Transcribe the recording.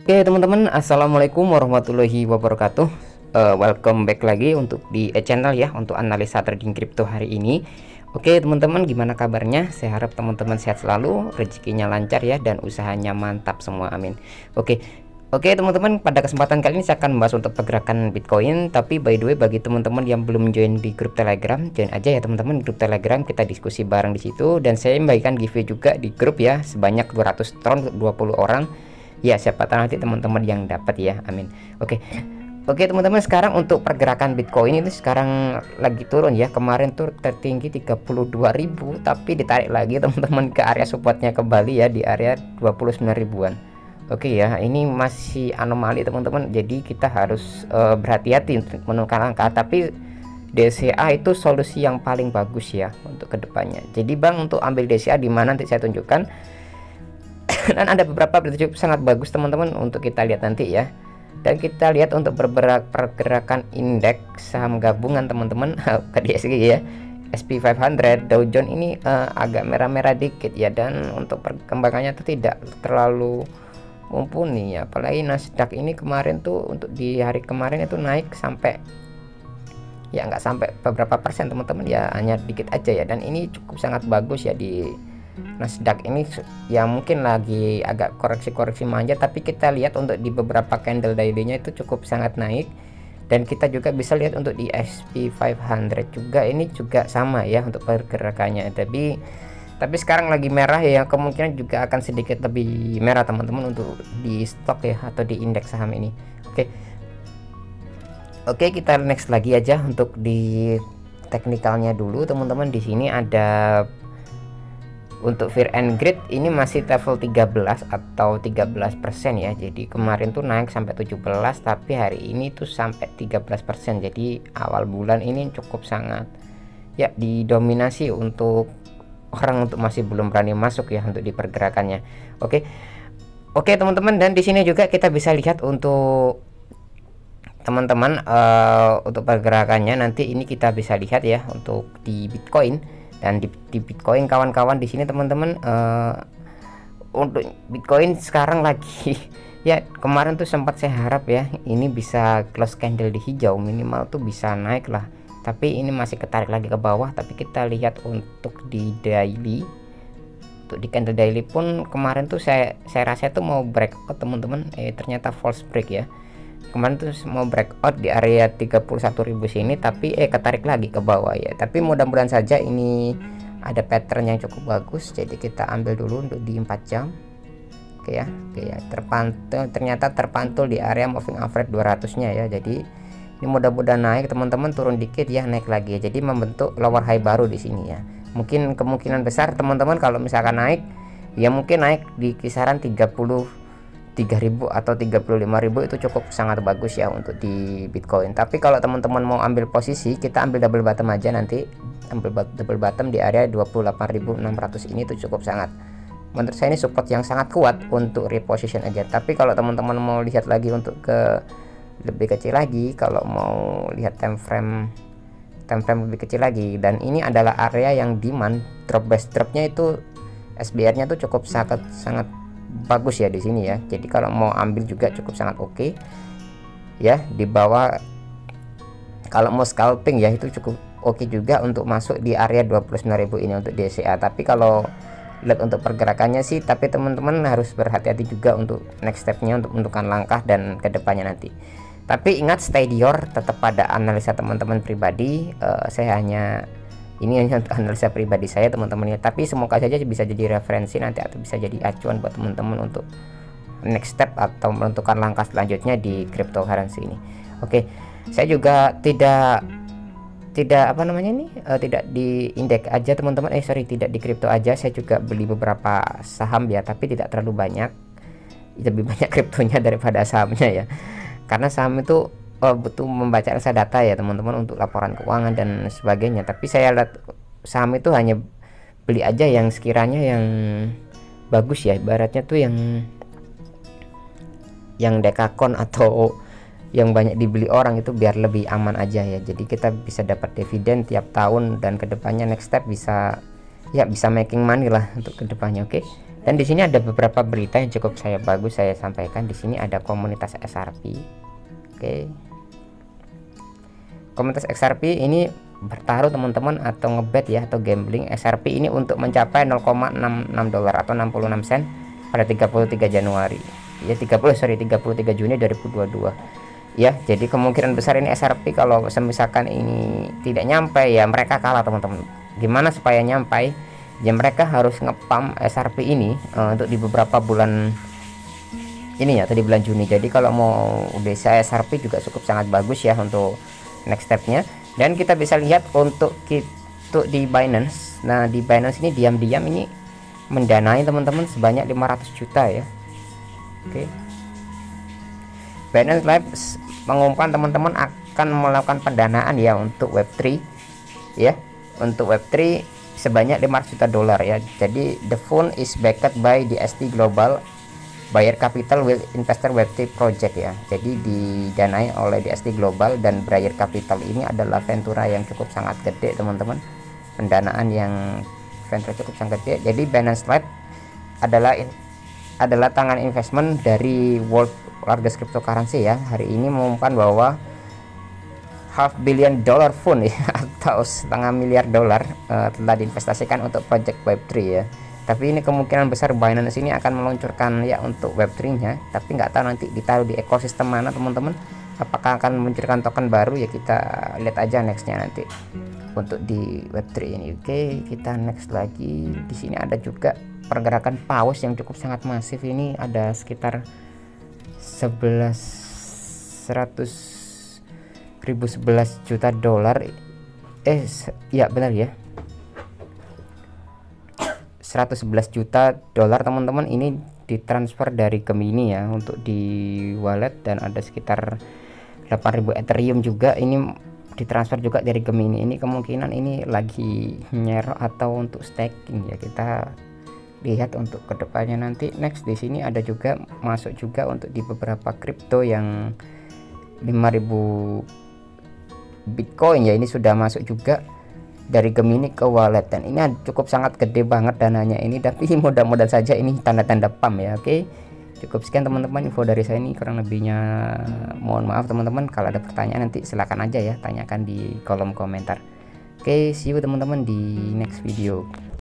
Oke teman-teman, assalamualaikum warahmatullahi wabarakatuh. Welcome back lagi untuk di channel ya, untuk analisa trading crypto hari ini. Oke teman-teman, gimana kabarnya? Saya harap teman-teman sehat selalu, rezekinya lancar ya, dan usahanya mantap semua, amin. Oke teman-teman, pada kesempatan kali ini saya akan membahas untuk pergerakan Bitcoin. Tapi by the way, bagi teman-teman yang belum join di grup Telegram, join aja ya teman-teman di grup Telegram, kita diskusi bareng di situ. Dan saya membagikan giveaway juga di grup ya, sebanyak 200 tron untuk 20 orang. Ya, siapa tahu nanti teman-teman yang dapat ya, amin. Oke teman-teman, sekarang untuk pergerakan Bitcoin itu sekarang lagi turun ya. Kemarin tuh tertinggi 32.000, tapi ditarik lagi teman-teman ke area supportnya kembali ya, di area 29 ribuan. Oke ya, ini masih anomali teman-teman, jadi kita harus berhati-hati untuk menentukan angka. Tapi DCA itu solusi yang paling bagus ya untuk kedepannya. Jadi bang, untuk ambil DCA di mana nanti saya tunjukkan. Dan ada beberapa berita sangat bagus teman-teman untuk kita lihat nanti ya. Dan kita lihat untuk pergerakan indeks saham gabungan teman-teman ke DXY ya, SP500, Dow Jones ini agak merah-merah dikit ya. Dan untuk perkembangannya itu tidak terlalu mumpuni ya. Apalagi Nasdaq ini kemarin tuh, untuk di hari kemarin itu naik sampai ya, nggak sampai beberapa persen teman-teman ya, hanya dikit aja ya. Dan ini cukup sangat bagus ya di Nasdaq ini ya, mungkin lagi agak koreksi-koreksi manja, tapi kita lihat untuk di beberapa candle daily-nya itu cukup sangat naik. Dan kita juga bisa lihat untuk di SP500 juga, ini juga sama ya untuk pergerakannya. Tapi sekarang lagi merah ya, kemungkinan juga akan sedikit lebih merah teman-teman untuk di stok ya, atau di indeks saham ini. Oke, kita next lagi aja untuk di teknikalnya dulu teman-teman. Di sini ada untuk Fear and Greed ini masih level 13 atau 13% ya. Jadi kemarin tuh naik sampai 17, tapi hari ini tuh sampai 13%. Jadi awal bulan ini cukup sangat ya didominasi untuk orang untuk masih belum berani masuk ya untuk di pergerakannya. Oke teman-teman, dan di sini juga kita bisa lihat untuk teman-teman untuk pergerakannya nanti ini kita bisa lihat ya untuk di Bitcoin. Dan di Bitcoin kawan-kawan di sini teman-teman, untuk Bitcoin sekarang lagi ya, kemarin tuh sempat saya harap ya ini bisa close candle di hijau, minimal tuh bisa naik lah, tapi ini masih ketarik lagi ke bawah. Tapi kita lihat untuk di daily, untuk di candle daily pun kemarin tuh saya rasa itu mau breakout teman-teman, ternyata false break ya. Kemarin tuh mau breakout di area 31.000 sini, tapi ketarik lagi ke bawah ya. Tapi mudah-mudahan saja ini ada pattern yang cukup bagus. Jadi kita ambil dulu untuk di 4 jam. Oke ya, ternyata terpantul di area moving average 200-nya ya. Jadi ini mudah-mudahan naik teman-teman, turun dikit ya, naik lagi ya. Jadi membentuk lower high baru di sini ya. Mungkin kemungkinan besar teman-teman kalau misalkan naik ya, mungkin naik di kisaran 33.000 atau 35.000, itu cukup sangat bagus ya untuk di Bitcoin. Tapi kalau teman-teman mau ambil posisi, kita ambil double bottom aja nanti, ambil double bottom di area 28.600 ini tuh cukup sangat, menurut saya ini support yang sangat kuat untuk reposition aja. Tapi kalau teman-teman mau lihat lagi untuk ke lebih kecil lagi, kalau mau lihat time frame lebih kecil lagi, dan ini adalah area yang demand drop base dropnya itu SBR nya tuh cukup sangat bagus ya di sini ya. Jadi kalau mau ambil juga cukup sangat oke ya. Di bawah kalau mau scalping ya itu cukup oke juga untuk masuk di area 29.000 ini untuk DCA. Tapi kalau lihat untuk pergerakannya sih, tapi teman-teman harus berhati-hati juga untuk next stepnya, untuk menentukan langkah dan kedepannya nanti. Tapi ingat, stay di your, tetap pada analisa teman-teman pribadi. Saya hanya ini hanya analisa pribadi saya teman-teman ya, tapi semoga saja bisa jadi referensi nanti atau bisa jadi acuan buat teman-teman untuk next step atau menentukan langkah selanjutnya di cryptocurrency ini. Oke, saya juga tidak tidak di indeks aja teman-teman, tidak di kripto aja, saya juga beli beberapa saham ya, tapi tidak terlalu banyak, lebih banyak kriptonya daripada sahamnya ya, karena saham itu butuh membaca analisa data ya teman-teman untuk laporan keuangan dan sebagainya. Tapi saya lihat saham itu hanya beli aja yang sekiranya yang bagus ya, ibaratnya tuh yang dekakon atau yang banyak dibeli orang, itu biar lebih aman aja ya. Jadi kita bisa dapat dividen tiap tahun, dan kedepannya next step bisa ya, bisa making money lah untuk kedepannya. Dan di sini ada beberapa berita yang cukup bagus saya sampaikan. Di sini ada komunitas XRP. Oke. Komunitas XRP ini bertaruh teman-teman, atau ngebet ya, atau gambling XRP ini untuk mencapai 0,66 dolar atau 66 sen pada 33 Januari. Ya 33 Juni 2022. Ya, jadi kemungkinan besar ini XRP kalau misalkan ini tidak nyampe, ya mereka kalah teman-teman. Gimana supaya nyampe? Ya mereka harus ngepam XRP ini untuk di beberapa bulan ini ya, tadi bulan Juni. Jadi kalau mau bisa XRP juga cukup sangat bagus ya untuk next stepnya. Dan kita bisa lihat untuk di Binance. Nah di Binance ini diam-diam ini mendanai teman-teman sebanyak 500 juta ya. Oke. Binance Live mengumumkan teman-teman akan melakukan pendanaan ya untuk Web3 ya, untuk Web3 sebanyak 500 juta dolar ya. Jadi the fund is backed by DST Global Buyer Capital with Investor Web3 Project ya. Jadi didanai oleh DST Global, dan Buyer Capital ini adalah ventura yang cukup sangat gede teman-teman, pendanaan yang ventura cukup sangat gede. Jadi Binance Live adalah tangan investment dari world largest cryptocurrency ya. Hari ini mengumumkan bahwa $500 million fund ya, atau $0,5 miliar telah diinvestasikan untuk project Web3 ya. Tapi ini kemungkinan besar Binance ini akan meluncurkan ya untuk Web3 nya, tapi nggak tahu nanti ditaruh di ekosistem mana teman-teman. Apakah akan meluncurkan token baru ya, kita lihat aja nextnya nanti untuk di Web3 ini. Oke, kita next lagi. Di sini ada juga pergerakan paus yang cukup sangat masif. Ini ada sekitar 1.011 juta dolar. Ya benar ya, 111 juta dolar teman-teman, ini ditransfer dari Gemini ya untuk di wallet. Dan ada sekitar 8.000 Ethereum juga ini ditransfer juga dari Gemini. Ini kemungkinan ini lagi nyerok atau untuk staking ya, kita lihat untuk kedepannya nanti. Next di sini ada juga masuk juga untuk di beberapa kripto yang 5.000 Bitcoin ya, ini sudah masuk juga dari Gemini ke wallet, dan ini cukup sangat gede banget dananya ini, tapi mudah-mudahan saja ini tanda-tanda pump ya. Oke, cukup sekian teman-teman info dari saya ini, kurang lebihnya mohon maaf teman-teman. Kalau ada pertanyaan nanti silakan aja ya, tanyakan di kolom komentar. Oke, see you teman-teman di next video.